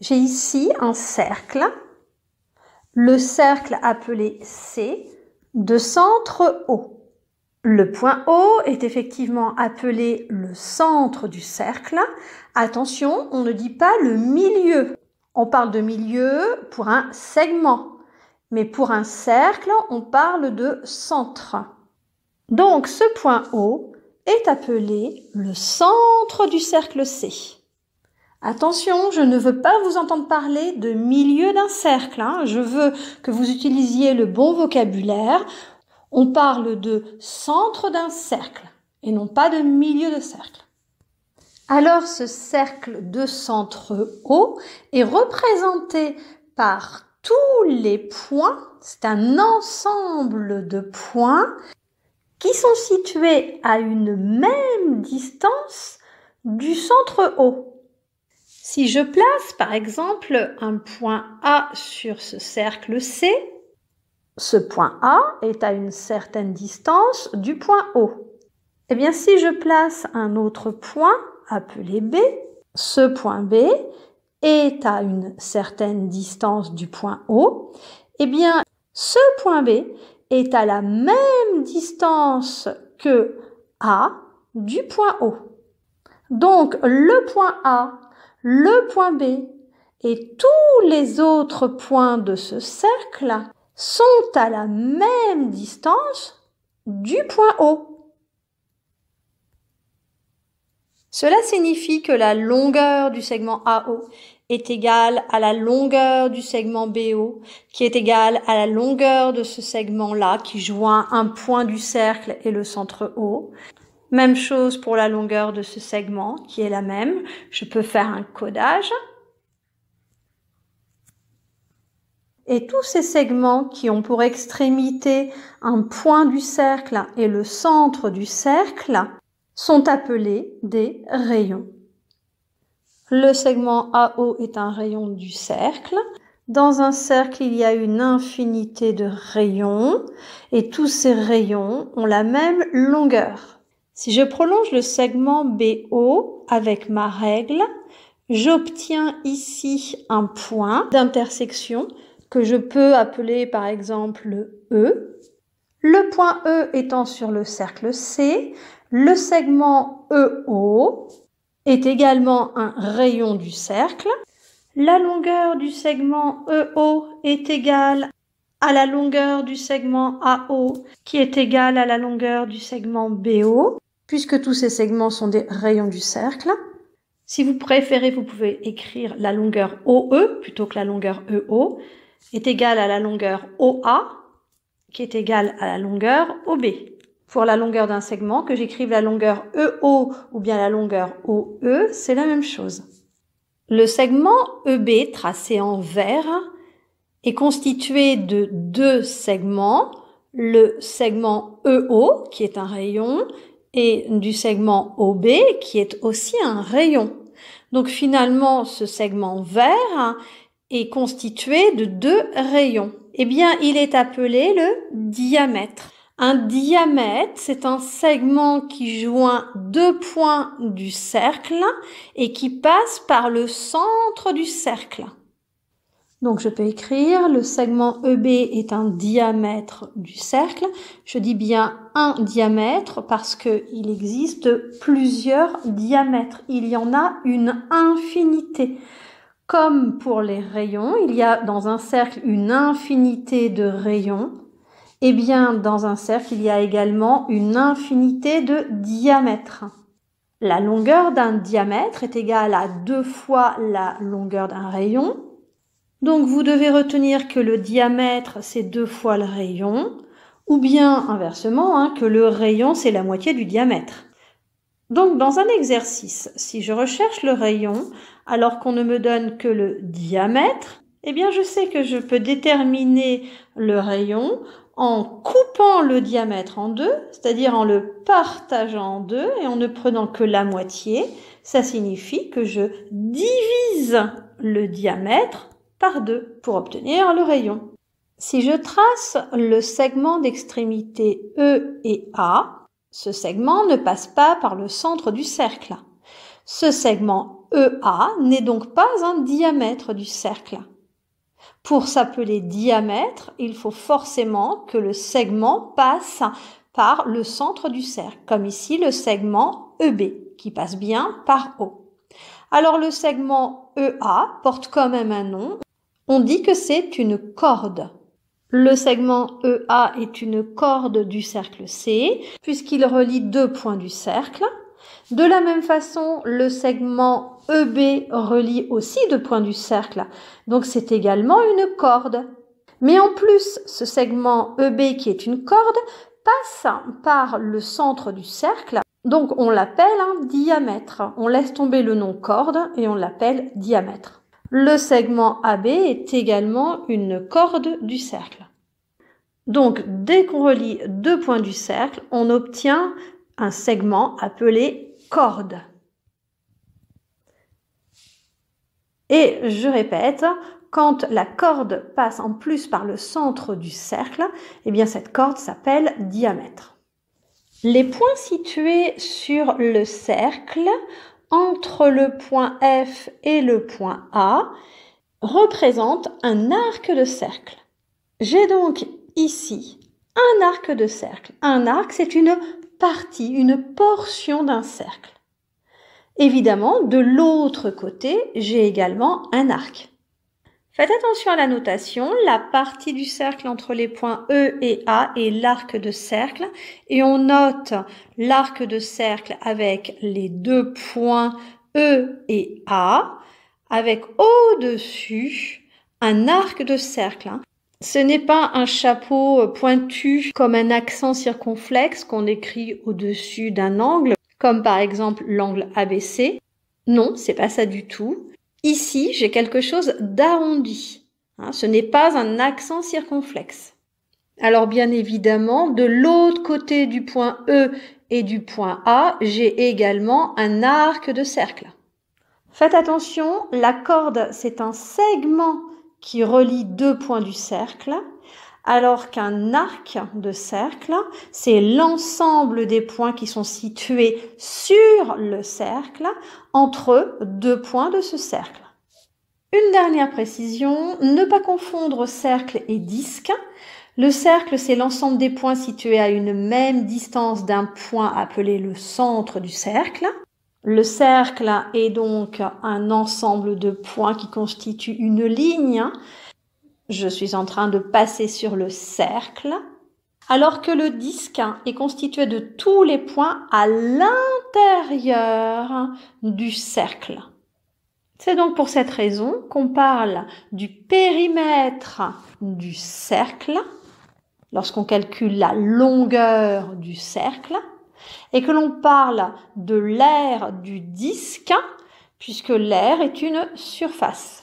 J'ai ici un cercle, le cercle appelé C, de centre O. Le point O est effectivement appelé le centre du cercle. Attention, on ne dit pas le milieu. On parle de milieu pour un segment, mais pour un cercle, on parle de centre. Donc, ce point O est appelé le centre du cercle C. Attention, je ne veux pas vous entendre parler de milieu d'un cercle. Je veux que vous utilisiez le bon vocabulaire. On parle de centre d'un cercle et non pas de milieu de cercle. Alors, ce cercle de centre O est représenté par tous les points. C'est un ensemble de points qui sont situés à une même distance du centre O. Si je place par exemple un point A sur ce cercle C, ce point A est à une certaine distance du point O. Eh bien, si je place un autre point appelé B, ce point B est à une certaine distance du point O, eh bien, ce point B est à la même distance que A du point O. Donc, le point A, le point B et tous les autres points de ce cercle sont à la même distance du point O. Cela signifie que la longueur du segment AO est égale à la longueur du segment BO, qui est égale à la longueur de ce segment-là qui joint un point du cercle et le centre O. Même chose pour la longueur de ce segment qui est la même. Je peux faire un codage. Et tous ces segments qui ont pour extrémité un point du cercle et le centre du cercle sont appelés des rayons. Le segment AO est un rayon du cercle. Dans un cercle, il y a une infinité de rayons et tous ces rayons ont la même longueur. Si je prolonge le segment BO avec ma règle, j'obtiens ici un point d'intersection que je peux appeler par exemple E. Le point E étant sur le cercle C, le segment EO est également un rayon du cercle. La longueur du segment EO est égale à la longueur du segment AO qui est égale à la longueur du segment BO. Puisque tous ces segments sont des rayons du cercle. Si vous préférez, vous pouvez écrire la longueur OE plutôt que la longueur EO est égale à la longueur OA qui est égale à la longueur OB. Pour la longueur d'un segment, que j'écrive la longueur EO ou bien la longueur OE, c'est la même chose. Le segment EB tracé en vert est constitué de deux segments, le segment EO qui est un rayon et du segment OB qui est aussi un rayon. Donc finalement, ce segment vert est constitué de deux rayons. Eh bien, il est appelé le diamètre. Un diamètre, c'est un segment qui joint deux points du cercle et qui passe par le centre du cercle. Donc, je peux écrire le segment EB est un diamètre du cercle. Je dis bien un diamètre parce qu'il existe plusieurs diamètres. Il y en a une infinité. Comme pour les rayons, il y a dans un cercle une infinité de rayons. Eh bien, dans un cercle, il y a également une infinité de diamètres. La longueur d'un diamètre est égale à 2 fois la longueur d'un rayon. Donc, vous devez retenir que le diamètre, c'est 2 fois le rayon, ou bien, inversement, que le rayon, c'est la moitié du diamètre. Donc, dans un exercice, si je recherche le rayon, alors qu'on ne me donne que le diamètre, eh bien, je sais que je peux déterminer le rayon en coupant le diamètre en deux, c'est-à-dire en le partageant en deux et en ne prenant que la moitié. Ça signifie que je divise le diamètre par 2 pour obtenir le rayon. Si je trace le segment d'extrémité E et A, ce segment ne passe pas par le centre du cercle. Ce segment EA n'est donc pas un diamètre du cercle. Pour s'appeler diamètre, il faut forcément que le segment passe par le centre du cercle, comme ici le segment EB, qui passe bien par O. Alors le segment EA porte quand même un nom. On dit que c'est une corde. Le segment EA est une corde du cercle C, puisqu'il relie deux points du cercle. De la même façon, le segment EB relie aussi deux points du cercle, donc c'est également une corde. Mais en plus, ce segment EB qui est une corde passe par le centre du cercle, donc on l'appelle un diamètre. On laisse tomber le nom corde et on l'appelle diamètre. Le segment AB est également une corde du cercle. Donc, dès qu'on relie deux points du cercle, on obtient un segment appelé corde. Et je répète, quand la corde passe en plus par le centre du cercle, eh bien cette corde s'appelle diamètre. Les points situés sur le cercle, entre le point F et le point A, représentent un arc de cercle. J'ai donc ici un arc de cercle. Un arc, c'est une partie, une portion d'un cercle. Évidemment, de l'autre côté, j'ai également un arc. Faites attention à la notation, la partie du cercle entre les points E et A est l'arc de cercle et on note l'arc de cercle avec les deux points E et A, avec au-dessus un arc de cercle. Ce n'est pas un chapeau pointu comme un accent circonflexe qu'on écrit au-dessus d'un angle, comme par exemple l'angle ABC. Non, c'est pas ça du tout. Ici, j'ai quelque chose d'arrondi. Ce n'est pas un accent circonflexe. Alors bien évidemment, de l'autre côté du point E et du point A, j'ai également un arc de cercle. Faites attention, la corde, c'est un segment qui relie deux points du cercle, alors qu'un arc de cercle, c'est l'ensemble des points qui sont situés sur le cercle, entre deux points de ce cercle. Une dernière précision, ne pas confondre cercle et disque. Le cercle, c'est l'ensemble des points situés à une même distance d'un point appelé le centre du cercle. Le cercle est donc un ensemble de points qui constituent une ligne. Je suis en train de passer sur le cercle, alors que le disque est constitué de tous les points à l'intérieur du cercle. C'est donc pour cette raison qu'on parle du périmètre du cercle, lorsqu'on calcule la longueur du cercle, et que l'on parle de l'aire du disque, puisque l'aire est une surface.